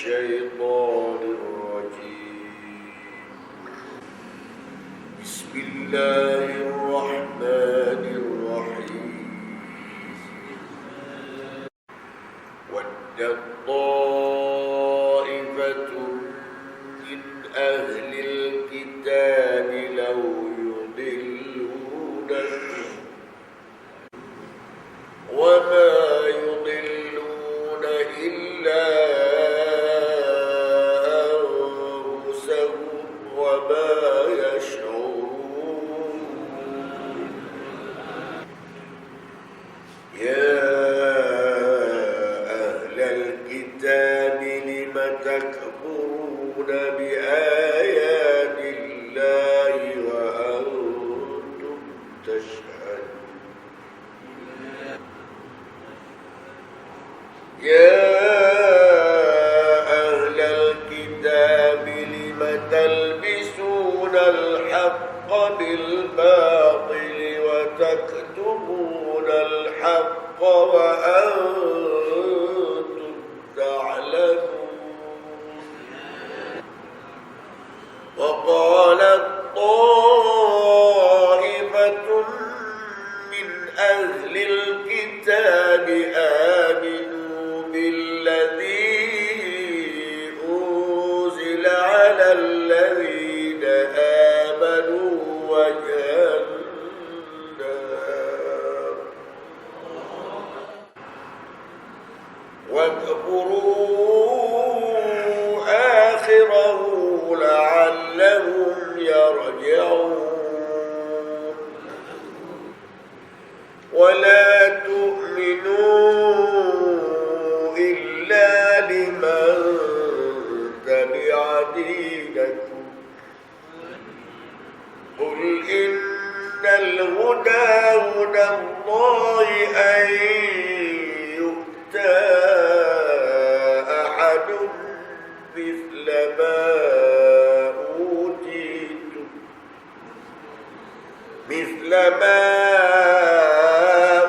الشيطان الرجيم. بسم الله الرحمن الرحيم. ودت طائفة من أهل الكتاب لو يضلونكم وما يضلون إلا أنفسهم وما يشعرون. يا أهل الكتاب لم تكفرون بآيات الله وأنتم تشهدون. يا أهل الكتاب لم تلبسون الحق بالباطل وتكتمون الحق وأنتم تعلمون. وقالت طائفة من أهل الكتاب آمنوا بالذي أنزل على الذين آمنوا وجه النهار واكفروا آخره لعلهم يرجعون. ولا تؤمنوا إلا لمن تبع دينكم. قل إن الهدى هدى الله أن يؤتى أحد مثل ما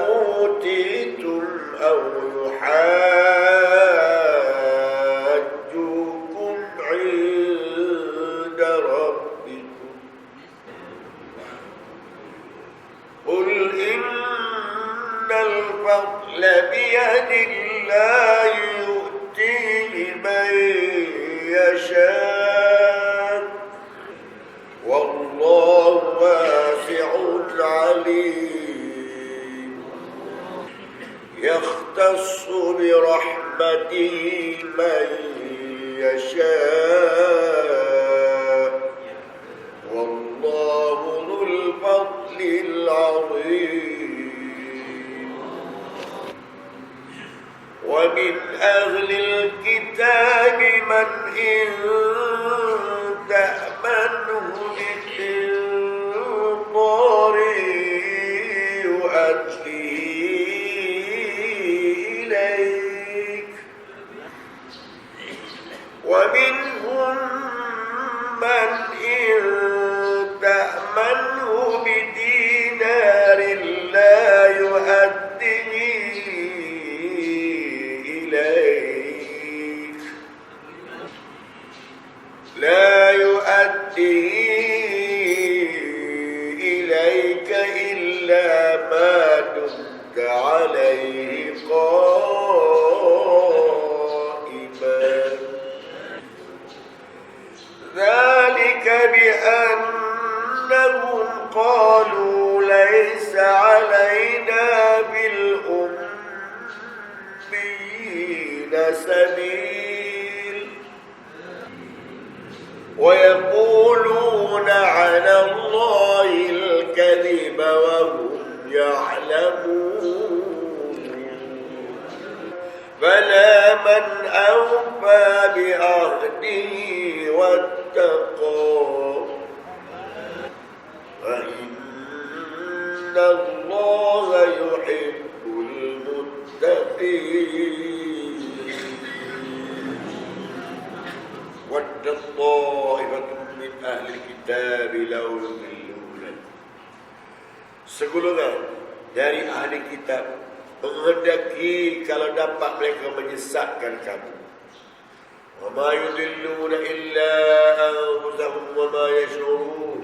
أوتيتم أو يحاجوكم عند ربكم. قل إن الفضل بيد الله يؤتيه من يشاء والله واسع عليم. يختص برحمته من يشاء والله ذو الفضل العظيم. ومن أهل الكتاب من إن تأمنه بقنطار يؤديه إليك ومنهم من إن تأمنه بدينار لا يؤديه إليك إلا ما دمت عليه قائما. ذلك بأنهم قالوا ليس علينا بالأميين سبيل ويقولون على الله الكذب وهم يعلمون. بلى من أوفى بعهده واتقى فإن الله يحب المتقين. ودت طائفة من أهل الكتاب لو يضلونكم. Segolongan dari ahli kitab menghendaki kalau dapat mereka menyesatkan kamu. Wa ma yudilluna illa anfusahum wa ma yash'urun.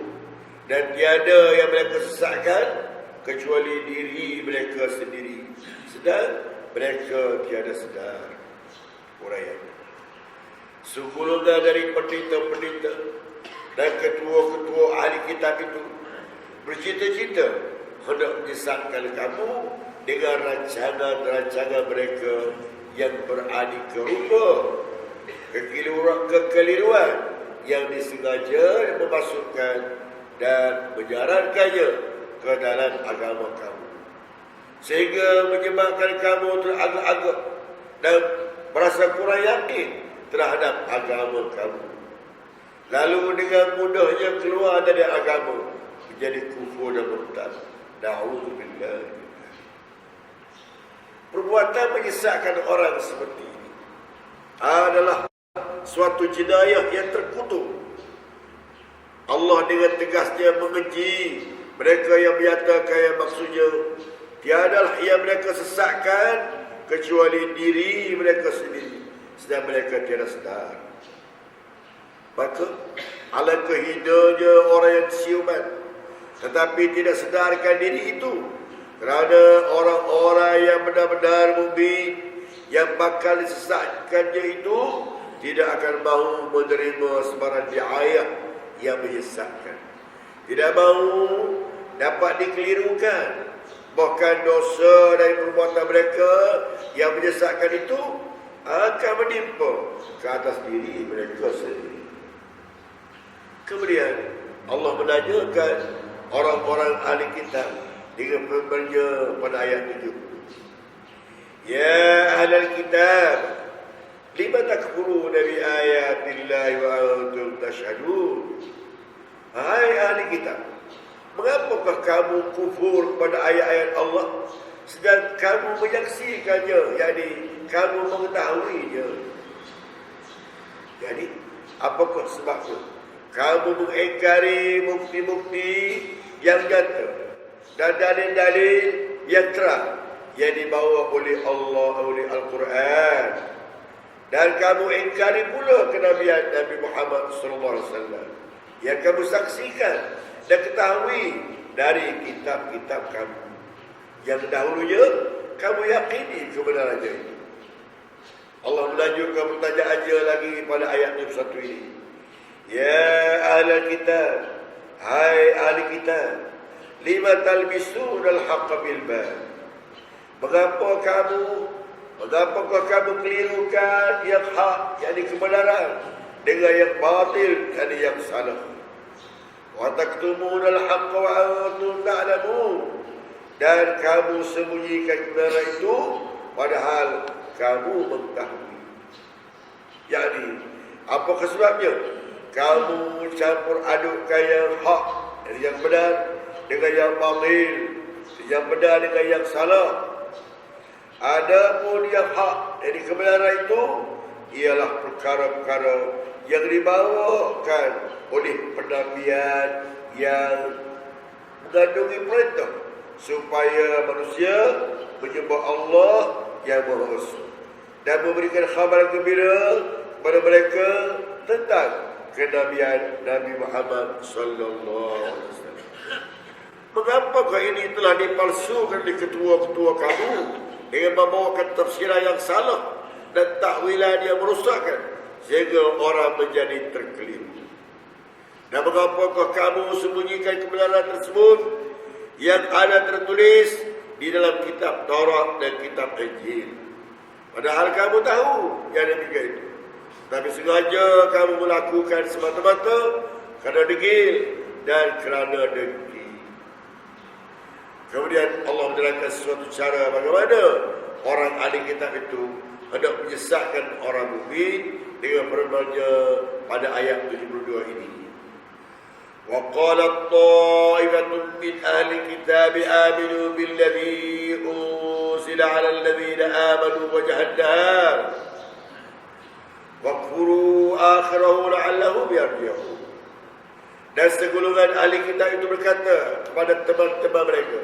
Dan tiada yang mereka sesatkan kecuali diri mereka sendiri. Sedang mereka tiada sedar. Uraian. Sebelumnya dari pendeta-pendeta dan ketua-ketua ahli kitab itu bercita-cita hendak menyesatkan kamu dengan rancangan-rancangan mereka yang beradik rupa, kekeliruan yang disengaja memasukkan dan menyarankannya ke dalam agama kamu, sehingga menyebabkan kamu teragak-agak dan merasa kurang yakin terhadap agama kamu, lalu dengan mudahnya keluar dari agama menjadi kufur dan murtad. Na'udzubillah. Perbuatan menyesatkan orang seperti ini adalah suatu jenayah yang terkutuk. Allah dengan tegasnya mengenji mereka yang menyatakan yang maksudnya tiadalah yang mereka sesatkan kecuali diri mereka sendiri, sedang mereka tiada sedar. Maka alangkah hinanya orang yang siuman tetapi tidak sedarkan diri itu, kerana orang-orang yang benar-benar mukmin yang bakal disesatkannya itu tidak akan mahu menerima sebarang riayah yang menyesatkan, tidak mahu dapat dikelirukan. Bahkan dosa dari perbuatan mereka yang menyesatkan itu akan menimpa ke atas diri mereka sendiri. Kemudian Allah menanyakan orang-orang ahli kitab dengan firman-Nya pada ayat 7. Ya ahlal kitab, lima takfuruna bi ayatillahi wa antum tashhadun. Hai ahli kitab, mengapakah kamu kufur kepada ayat-ayat Allah sedang kamu menyaksikannya, yakni kamu mengetahuinya? Jadi, apakah sebabnya kamu mengingkari bukti-bukti yang nyata dan dalil-dalil yang terang yang dibawa oleh Allah, oleh Al-Quran, dan kamu ingkari pula kenabian Nabi Muhammad SAW yang kamu saksikan dan ketahui dari kitab-kitab kamu yang dahulunya kamu yakini kebenarannya itu. Allah melanjutkan pertanyaannya lagi pada ayat 21 ini. Ya ahlal kitab, hai ahli kitab, lima talbisuna al-haqqa bil batil. Mengapakah kamu kelirukan yang hak, yakni kebenaran, dengan yang batil, yakni yang salah? Wa taktumuna al-haqqa wa antum ta'lamun. Dan kamu sembunyikan kebenaran itu padahal kamu mengetahui. Yakni, apakah sebabnya? Kamu campur adukkan yang hak, yang benar, dengan yang batil, yang benar dengan yang salah. Adapun yang hak, jadi kebenaran itu ialah perkara-perkara yang dibawakan oleh penabian yang mengandungi perintah supaya manusia menyembah Allah yang Maha Esa dan memberikan khabar gembira kepada mereka tentang kenabian Nabi Muhammad sallallahu alaihi wasallam. Mengapakah ini telah dipalsukan oleh ketua-ketua kamu dengan membawakan tafsiran yang salah dan takwilan yang merosakkan sehingga orang menjadi terkeliru? Dan mengapakah kamu sembunyikan kebenaran tersebut yang ada tertulis di dalam kitab Taurat dan kitab Injil, padahal kamu tahu yang demikian itu, tapi sengaja kamu melakukan semata-mata kerana degil dan kerana dengki. Kemudian Allah menerangkan suatu cara bagaimana orang ahli kitab itu hendak menyesatkan orang mukmin dengan firman-Nya pada ayat 72 ini. Wa qalat ta'ifatun min ahli kitab aminu billadhi unzila 'ala alladhina amanu wajhan nahar wakfuru akhirahu la'allahum yarji'un. Dan segolongan ahli kitab itu berkata kepada teman-teman mereka,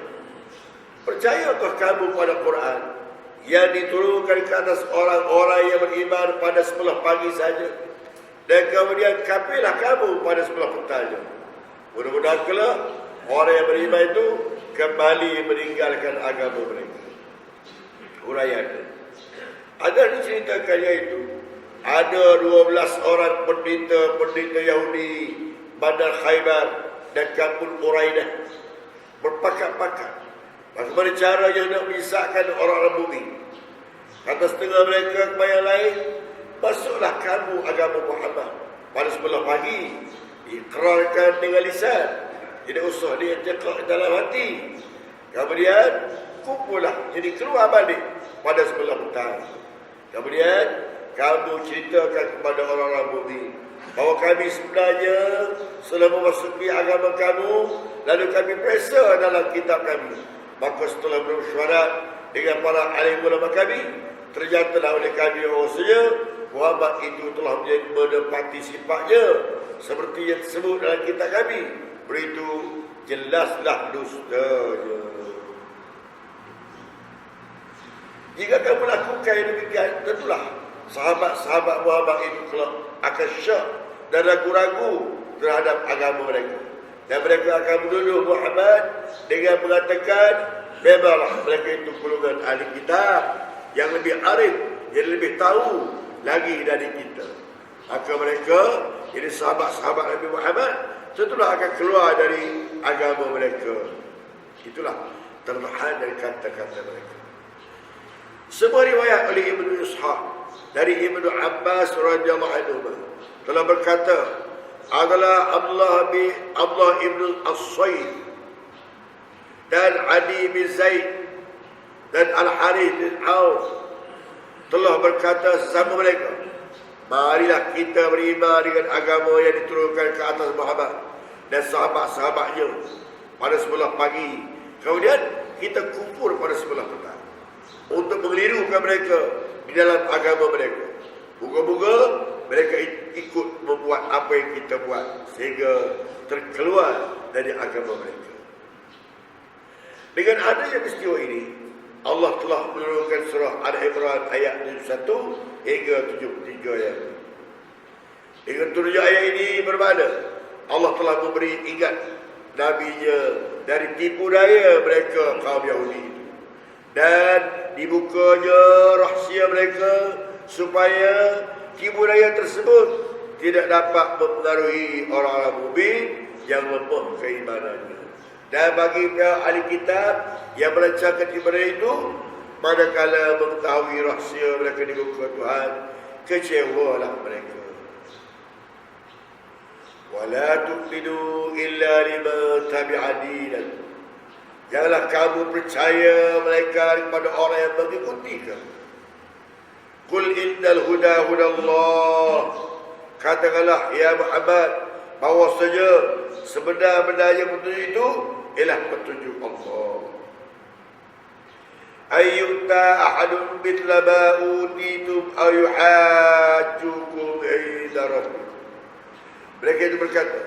percayakah kamu pada Quran yang diturunkan ke atas orang-orang yang beriman pada sebelah pagi saja. Dan kemudian kafirlah kamu pada sebelah petang. Mudah-mudahan kelak orang yang beriman itu kembali meninggalkan agama mereka. Huraian. Ada diceritakan iaitu ada 12 orang pendeta Yahudi Bandar Khaybar dan Kampung Quraidah berpakat-pakat bagaimana caranya nak menyesatkan orang-orang bumi. Kata setengah mereka kepada yang lain, masuklah kamu agama Muhammad pada sebelah pagi, ikrarkan dengan lisan, tidak usah dia cakap dalam hati. Kemudian kumpullah, jadi keluar balik pada sebelah petang. Kemudian kamu ceritakan kepada orang-orang bumi bahawa kami sebenarnya selama memasuki agama kamu, lalu kami periksa dalam kitab kami. Maka setelah bermesyuarat dengan para alim ulama kami, ternyatalah oleh kami bahawasanya Muhammad itu telah menepati sifatnya seperti yang disebut dalam kitab kami. Beritu jelaslah dustanya. Jika kamu lakukan yang demikian, tentulah sahabat-sahabat Muhammad itu kelak akan syak dan ragu-ragu terhadap agama mereka. Dan mereka akan menuduh Muhammad dengan mengatakan, memanglah mereka itu golongan ahli kitab yang lebih arif, yang lebih tahu lagi dari kita. Maka mereka, jadi sahabat-sahabat Nabi Muhammad, tentulah akan keluar dari agama mereka. Itulah terlihat dari kata-kata mereka. Sebuah riwayat oleh Ibnu Ishaq dari Ibnu Abbas radhiyallahu anhu telah berkata, adalah Abdullah ibn As-Sayyid dan Adi bin Zaid dan Al-Harith bin Auf telah berkata sesama mereka, marilah kita beriman dengan agama yang diturunkan ke atas Muhammad dan sahabat-sahabatnya pada sebelah pagi. Kemudian kita kumpul pada sebelah petang untuk mengelirukan mereka di dalam agama mereka. Moga-moga mereka ikut membuat apa yang kita buat sehingga terkeluar dari agama mereka. Dengan adanya peristiwa ini, Allah telah menurunkan surah Al-Imran ayat 71 hingga 73 ayat. Dengan turunnya ayat ini bermakna Allah telah memberi ingat Nabi-Nya dari tipu daya mereka kaum Yahudi itu, dan dibukanya rahsia mereka supaya tipu daya tersebut tidak dapat mempengaruhi orang-orang mukmin yang lemah keimanannya. Dan bagi pihak ahli kitab yang melancarkan ibadah itu, manakala mengetahui rahsia mereka di muka Tuhan, kecewalah mereka. Wala tu'minu illa liman tabi'a dinan. Janganlah kamu percaya mereka kepada orang yang mengikuti kamu. Qul innal huda hudallah. Katakanlah ya Muhammad bahwasanya sebenar-benarnya petunjuk itu ialah petunjuk Allah. Ayyuta ahadun mithla ma utitum aw yuhajjukum inda rabbikum. Mereka itu berkata,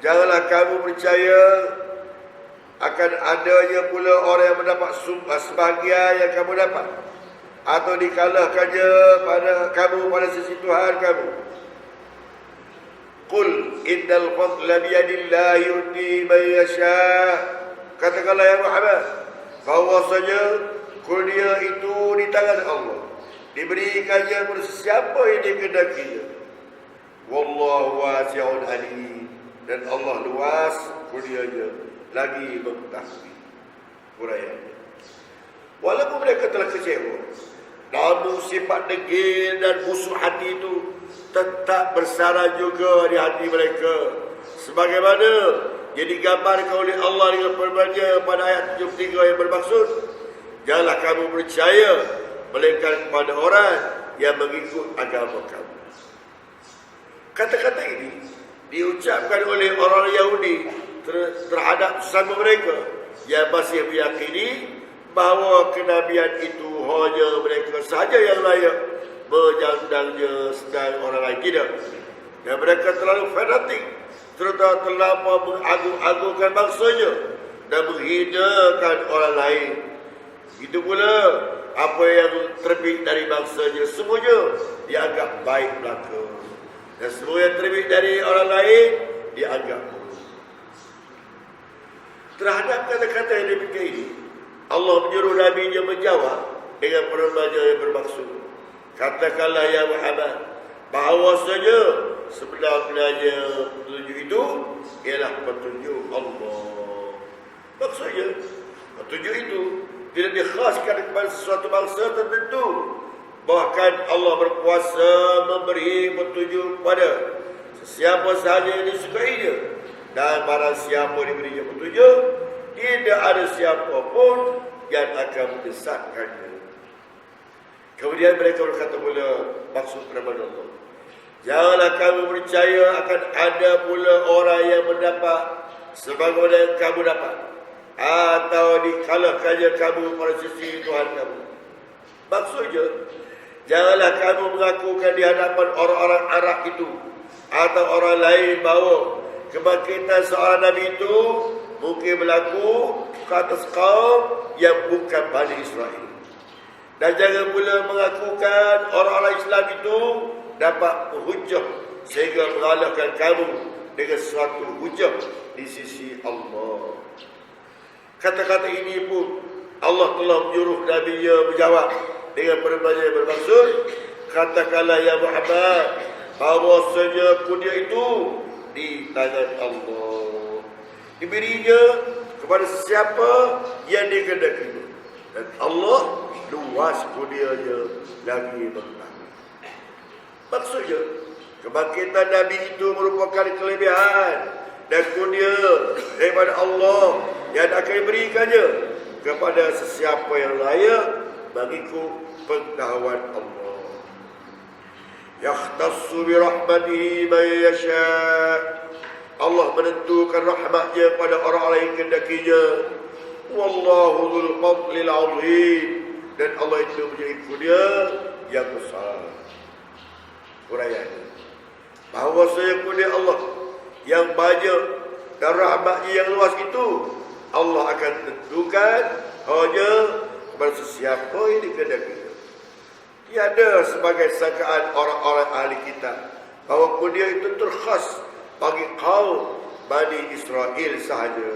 janganlah kamu percaya akan adanya pula orang yang mendapat sebahagian yang kamu dapat, atau dikalahkannya pada kamu pada sisi Tuhan kamu. Qul innal fadla biyadillahi yu'ti man yasha. Katakanlah ya Muhammad bahwasanya kurnia itu di tangan Allah, diberikannya kepada siapa yang dikehendakinya. Wallahu wasi'un alim. Dan Allah luas kurnianya, lagi mengetahui. Huraiannya, walaupun mereka telah kecewa, namun sifat degil dan busuk hati itu tetap bersarang juga di hati mereka, sebagaimana yang digambarkan oleh Allah dengan firman-Nya pada ayat 73 yang bermaksud, janganlah kamu percaya melainkan kepada orang yang mengikut agama kamu. Kata-kata ini diucapkan oleh orang Yahudi terhadap sesama mereka yang masih meyakini bahawa kenabian itu hanya mereka sahaja yang layak menyandangnya, sedang orang lain tidak. Dan mereka terlalu fanatik serta terlampau mengagung-agungkan bangsanya dan menghinakan orang lain. Itu pula apa yang terbit dari bangsanya semuanya dianggap baik belaka. Dan semua yang terbit dari orang lain dianggap buruk. Terhadap kata-kata yang demikian ini, Allah menyuruh Nabi-Nya menjawab dengan perbahasan yang bermaksud. Katakanlah ya Muhammad, bahawasanya sebenarnya petunjuk itu ialah petunjuk Allah. Maksudnya, petunjuk itu tidak dikhaskan kepada sesuatu bangsa tertentu. Bahkan Allah berkuasa memberi petunjuk kepada sesiapa sahaja yang disukainya. Dan barang siapa diberinya petunjuk, tidak ada siapa pun yang akan menyesatkannya. Kemudian mereka berkata pula maksud firman Allah, janganlah kamu percaya akan ada pula orang yang mendapat sebagaimana yang kamu dapat, atau dikalahkannya kamu pada sisi Tuhan kamu. Maksudnya, janganlah kamu mengakukan di hadapan orang-orang Arab itu atau orang lain bahawa kebangkitan seorang Nabi itu mungkin berlaku ke atas kaum yang bukan Bani Israel. Dan jangan pula mengakukan orang-orang Islam itu dapat hujah sehingga mengalahkan kamu dengan suatu hujah di sisi Allah. Kata-kata ini pun Allah telah menyuruh Nabi-Nya menjawab dengan perbahasan yang bermaksud. Katakanlah ya Muhammad, bahawasanya kurnia itu di tangan Allah, diberinya kepada sesiapa yang dikehendakinya, dan Allah luas kurnianya lagi bertambah. Maksudnya, kebangkitan Nabi itu merupakan kelebihan dan kurnia daripada Allah yang akan diberikannya kepada sesiapa yang layak mengikut pengetahuan Allah. Yakhtassu bi rahmatihi man yasha. Allah menentukan rahmatnya pada orang-orang yang kehendakinya. Wallahu dzul fadlil azim. Dan Allah itu mempunyai kurnia yang besar. Uraian bahawa saya kurnia Allah yang banyak dan rahmatnya yang luas itu Allah akan tentukan hanya kepada sesiapa yang dikehendakinya. Tiada sebagai sangkaan orang-orang ahli kitab bahawa kurnia itu terkhas bagi kaum Bani Israel sahaja.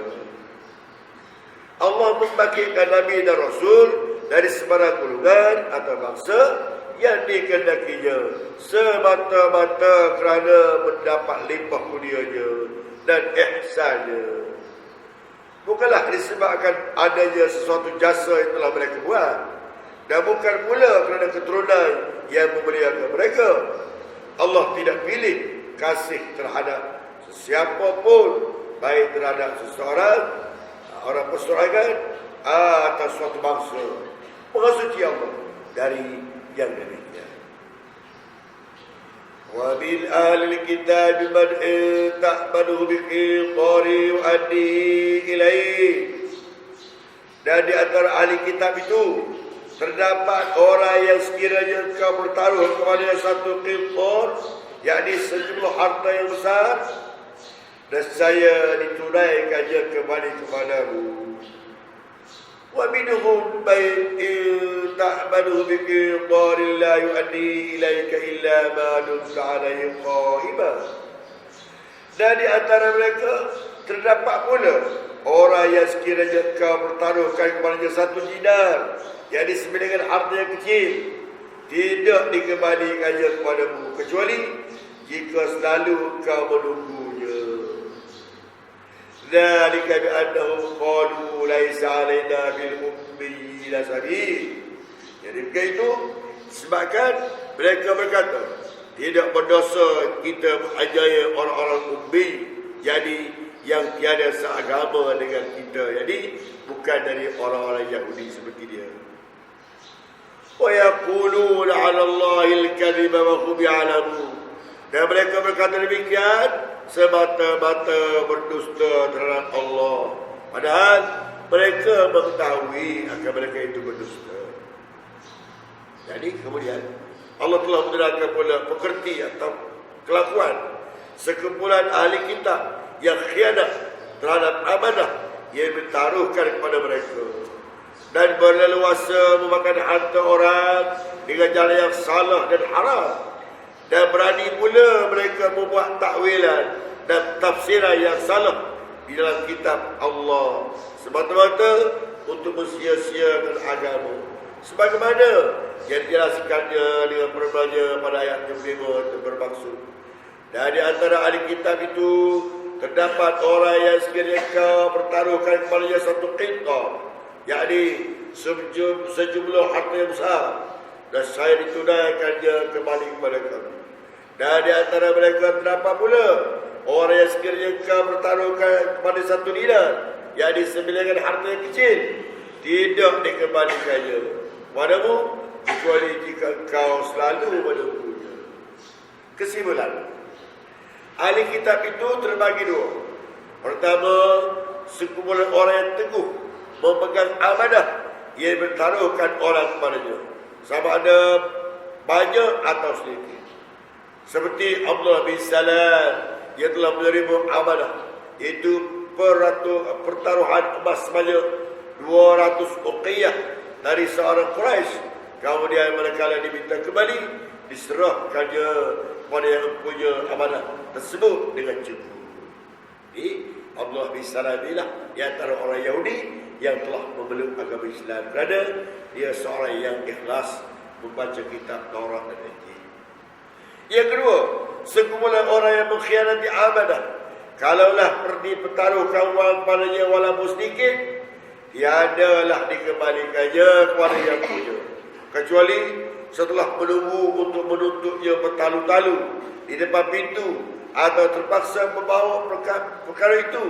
Allah membangkitkan Nabi dan Rasul dari sebarang golongan atau bangsa yang dikehendakinya semata-mata kerana mendapat limpah kurnianya dan ihsannya. Bukanlah disebabkan adanya sesuatu jasa yang telah mereka buat, dan bukan pula kerana keturunan yang memuliakan mereka. Allah tidak pilih kasih terhadap sesiapa pun, baik terhadap seseorang, orang perseorangan atau suatu bangsa. Maksudnya Allah dari yang demikian. Wa bil ahli kitab man ta'manuhu bi qari yu'addi ilaihi. Dan di antara ahli kitab itu terdapat orang yang sekiranya kau bertaruh kepada satu qintar, yakni sejumlah harta yang besar, dan saya ditunaikannya kembali kepadamu. Wa minhum man ta'manuhu bi qintarin la yu'addi ilaika illa ma dumta alaihi qa'ima. Dan di antara mereka terdapat pula orang yang sekiranya kau bertaruhkan kepadanya satu dinar, yakni dengan harta yang kecil, tidak dikembalikannya kepadamu kecuali jika selalu kau menunggunya. Dzalika bi annahum qalu laisa 'alaina bil ummiyina sabil. Jadi begitu sebabkan mereka berkata tidak berdosa kita menganiaya orang-orang ummi, jadi yang tiada seagama dengan kita, jadi bukan dari orang-orang Yahudi seperti dia. Wa yaquluna 'ala Allahi al-kadhiba wa hum ya'lamun. Dan mereka berkata demikian semata-mata berdusta terhadap Allah, padahal mereka mengetahui akan mereka itu berdusta. Jadi kemudian Allah telah menerangkan pula pekerti atau kelakuan sekumpulan ahli kitab yang khianat terhadap amanah yang ditaruhkan kepada mereka. dan berleluasa memakan harta orang dengan cara yang salah dan haram, dan berani pula mereka membuat takwilan dan tafsiran yang salah di dalam kitab Allah semata-mata untuk mensia-siakan agama, sebagaimana yang dijelaskannya dengan perbanya pada ayat yang 5 bermaksud. Dan di antara ahli kitab itu terdapat orang yang sekiranya kau pertaruhkan kepadanya satu qintar, yakni sejumlah harta yang besar, dan saya ditunaikannya kembali kepada kami. Dan di antara mereka terdapat pula orang yang sekiranya kau pertaruhkan kepada satu dinar, yakni sebilangan harta yang kecil, tidak dikembalikannya padamu kecuali jika kau selalu menunggunya. Kesimpulan, ahli kitab itu terbagi dua. Pertama, sekumpulan orang yang teguh memegang amanah yang bertaruhkan orang kepadanya, sama ada banyak atau sedikit. Seperti Abdullah bin Salam yang telah menerima amanah, iaitu pertaruhan emas sebanyak 200 uqiyah dari seorang Quraisy. Kemudian manakala diminta kembali, diserahkannya kepada yang punya amanah tersebut dengan cukup. Jadi Abdullah bin Salam inilah di antara orang Yahudi yang telah memeluk agama Islam kerana dia seorang yang ikhlas membaca kitab Taurat dan Injil. Yang kedua, sekumpulan orang yang mengkhianati amanah, kalaulah pergi pertaruhkan wang padanya walaupun sedikit, tiadalah dikembalikannya kepada yang punya, kecuali setelah menunggu untuk menuntutnya bertalu-talu di depan pintu atau terpaksa membawa perkara itu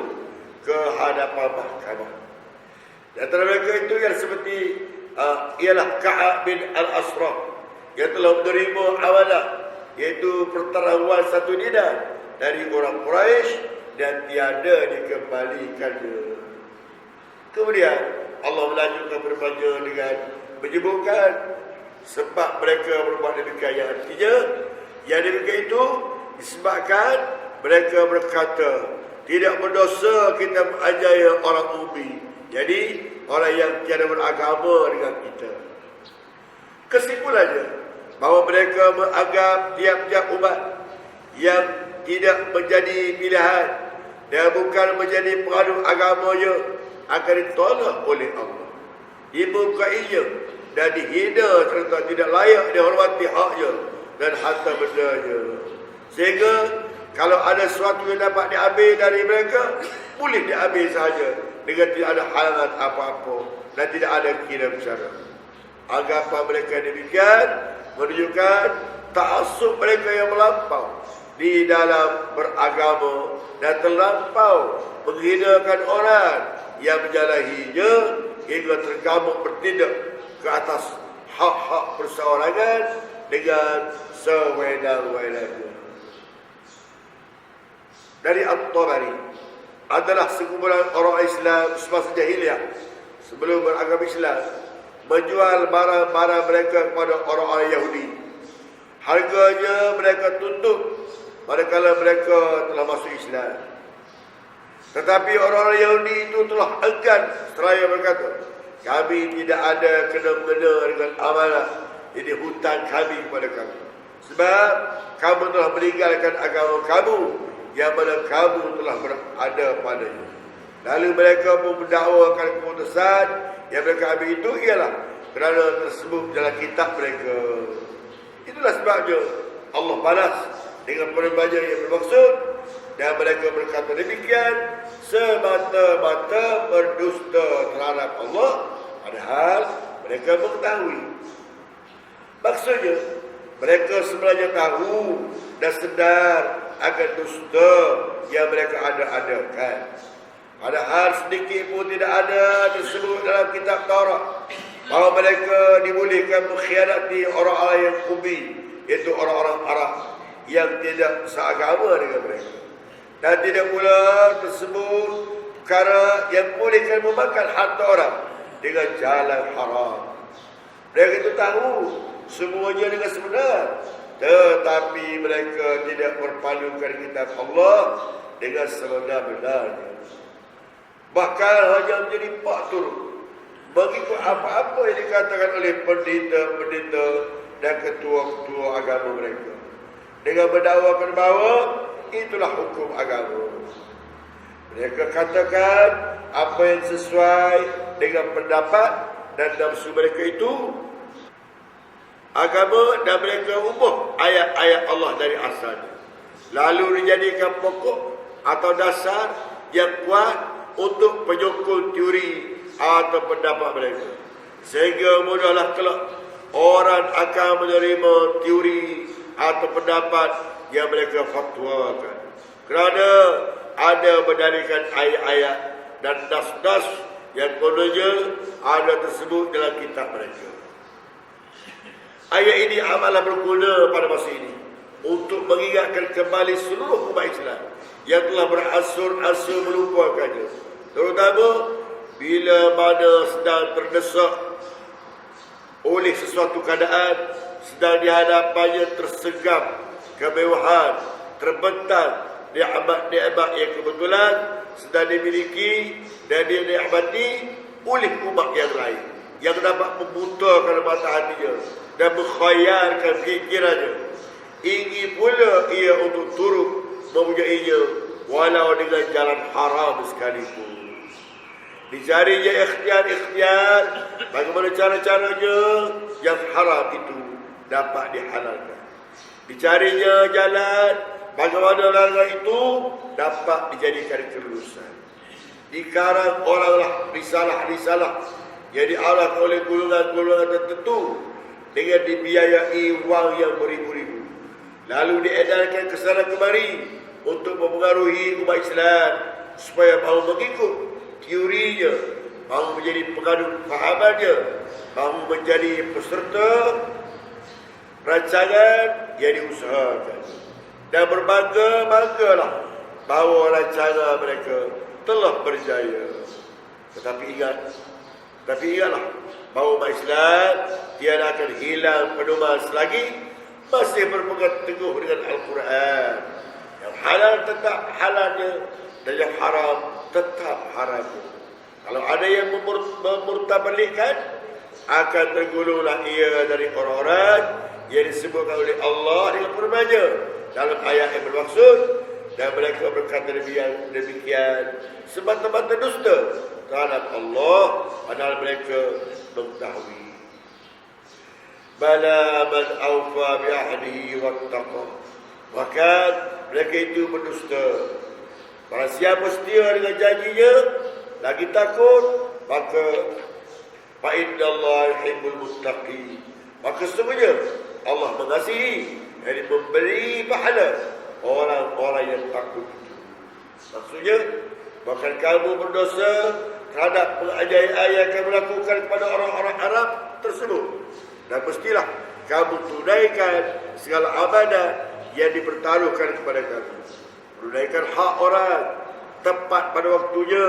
ke hadapan mahkamah. Di antara mereka itu yang seperti ialah Ka'ab bin Al-Asrah yang telah menerima amanah, iaitu pertaruhan satu dinar dari orang Quraisy dan tiada dikembalikannya. Kemudian Allah melanjutkan berbanja dengan menyebutkan sebab mereka berbuat demikian, yang artinya yang demikian itu disebabkan mereka berkata, tidak berdosa kita menganiaya orang ummi, jadi orang yang tiada beragama dengan kita. Kesimpulannya, bahawa mereka menganggap tiap-tiap umat yang tidak menjadi pilihan dan bukan menjadi pengaruh agamanya akan ditolak oleh Allah, dimurkainya dan dihina serta tidak layak dihormati haknya dan harta bendanya. Sehingga kalau ada sesuatu yang dapat diambil dari mereka, boleh diambil saja dengan tidak ada halangan apa-apa dan tidak ada kira bicara. Anggapan mereka demikian menunjukkan ta'assub mereka yang melampau di dalam beragama dan terlampau menghinakan orang yang menyalahinya hingga tergamuk bertindak ke atas hak-hak perseorangan dengan sewenang-wenangnya. Dari At-Tabari adalah sekumpulan orang Islam semasa jahiliyah sebelum beragama Islam menjual barang-barang mereka kepada orang-orang Yahudi. Harganya mereka tuntut manakala mereka telah masuk Islam. Tetapi orang-orang Yahudi itu telah enggan seraya berkata, kami tidak ada kena-mena dengan amanah ini hutang kami kepada kami, sebab kamu telah meninggalkan agama kamu yang mana kamu telah berada padanya. Lalu mereka pun mendakwakan keputusan yang mereka ambil itu ialah kerana tersebut dalam kitab mereka. Itulah sebabnya Allah balas dengan perbahagian yang bermaksud, dan mereka berkata demikian semata-mata berdusta terhadap Allah, padahal mereka mengetahui. Maksudnya mereka sebenarnya tahu dan sedar akan dusta yang mereka ada-adakan, padahal sedikit pun tidak ada tersebut dalam kitab Taurat bahawa mereka dibolehkan mengkhianati orang-orang yang ummi, iaitu orang-orang Arab yang tidak seagama dengan mereka, dan tidak pula tersebut perkara yang bolehkan memakan harta orang dengan jalan haram. Mereka itu tahu semuanya dengan sebenar, tetapi mereka tidak berpadukan kitab Allah dengan sebenar-benarnya, bahkan hanya menjadi pak turun mengikut apa-apa yang dikatakan oleh pendeta-pendeta dan ketua-ketua agama mereka. Dengan mendakwakan bahawa itulah hukum agama. Mereka katakan apa yang sesuai dengan pendapat dan nafsu mereka itu agama, dan mereka ubah ayat-ayat Allah dari asalnya. Lalu dijadikan pokok atau dasar yang kuat untuk penyokong teori atau pendapat mereka. Sehingga mudahlah kelak orang akan menerima teori atau pendapat yang mereka fatwakan. Kerana ada berdalilkan ayat-ayat dan nas-nas yang kononnya ada tersebut dalam kitab mereka. Ayat ini amalah berguna pada masa ini untuk mengingatkan kembali seluruh umat Islam yang telah berasur-asur melupakannya, terutama bila mana sedang terdesak oleh sesuatu keadaan, sedang dihadapannya tersegang kemewahan, terbentang nikmat-nikmat yang kebetulan sedang dimiliki dan dinikmati oleh umat yang lain, yang dapat membutakan mata hatinya dan mengkhayalkan fikirannya. Ingin pula ia untuk turut mempunyainya walau dengan jalan haram sekalipun. Dicarinya ikhtiar-ikhtiar bagaimana cara-caranya yang haram itu dapat dihalalkan. Dicarinya jalan bagaimana larangan itu dapat dijadikan kelulusan. Dikarang oranglah risalah-risalah yang diarahkan oleh golongan-golongan tertentu dengan dibiayai wang yang beribu-ribu. Lalu diedarkan ke sana kemari untuk mempengaruhi umat Islam supaya mahu mengikut teorinya, mahu menjadi pengadut fahamannya, mahu menjadi peserta rancangan yang diusahakan. Dan berbangga-banggalah bahawa rancangan mereka telah berjaya. Tetapi ingatlah bahawa umat Islam tiada akan hilang pedoman selagi masih berpegang teguh dengan Al-Quran. Yang halal tetap halalnya dan yang haram tetap haramnya. Kalau ada yang memurtabalikkan, akan tergolonglah ia dari orang-orang yang disebutkan oleh Allah dalam firman-Nya dalam ayat yang bermaksud, dan mereka berkata demikian semata-mata dusta terhadap Allah padahal mereka mengetahui. Bala man awfa bi'ahdihi wattaqa. Maka mereka itu berdusta. Barang siapa setia dengan janjinya lagi takut, maka fa innallaha yuhibbul muttaqin. Maka sesungguhnya Allah mengasihi, jadi memberi pahala orang-orang yang takut itu. Maksudnya bahkan kamu berdosa terhadap penganiayaan yang kamu lakukan kepada orang-orang Arab tersebut, dan mestilah kamu tunaikan segala amanah yang dipertaruhkan kepada kamu. Menunaikan hak orang tepat pada waktunya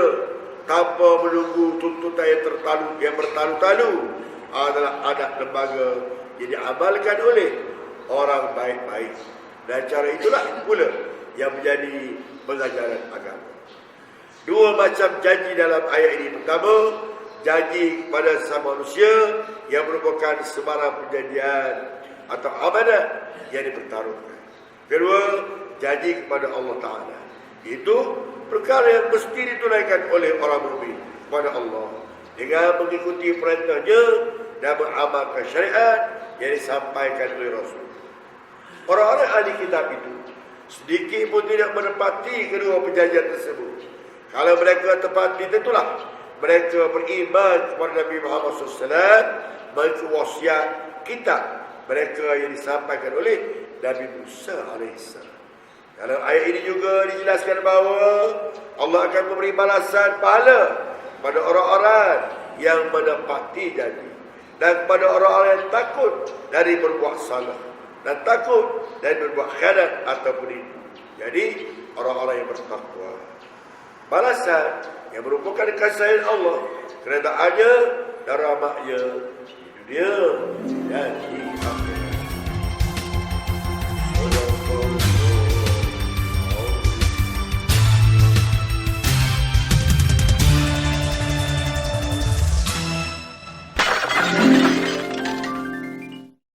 tanpa menunggu tuntutan yang bertalu-talu adalah adab lembaga yang diamalkan oleh orang baik-baik. Dan cara itulah pula yang menjadi pengajaran agama. Dua macam janji dalam ayat ini. Pertama, janji kepada sesama manusia yang merupakan sebarang perjanjian atau amanah yang dipertaruhkan. Kedua, janji kepada Allah Ta'ala. Itu perkara yang mesti ditunaikan oleh orang mukmin kepada Allah dengan mengikuti perintahnya dan mengamalkan syariat yang disampaikan oleh Rasul. Orang-orang ahli kitab itu sedikit pun tidak menepati kedua perjanjian tersebut. Kalau mereka tepati, tentulah mereka beriman kepada Nabi Muhammad SAW, mengikut wasiat kitab mereka yang disampaikan oleh Nabi Musa AS. Dalam ayat ini juga dijelaskan bahawa Allah akan memberi balasan pahala pada orang-orang yang menepati janji, dan kepada orang-orang yang takut dari berbuat salah dan takut dari berbuat khianat ataupun itu. Jadi orang-orang yang bertakwa, balasan yang merupakan kasih sayang Allah, keredaannya dan rahmatnya di dunia dan di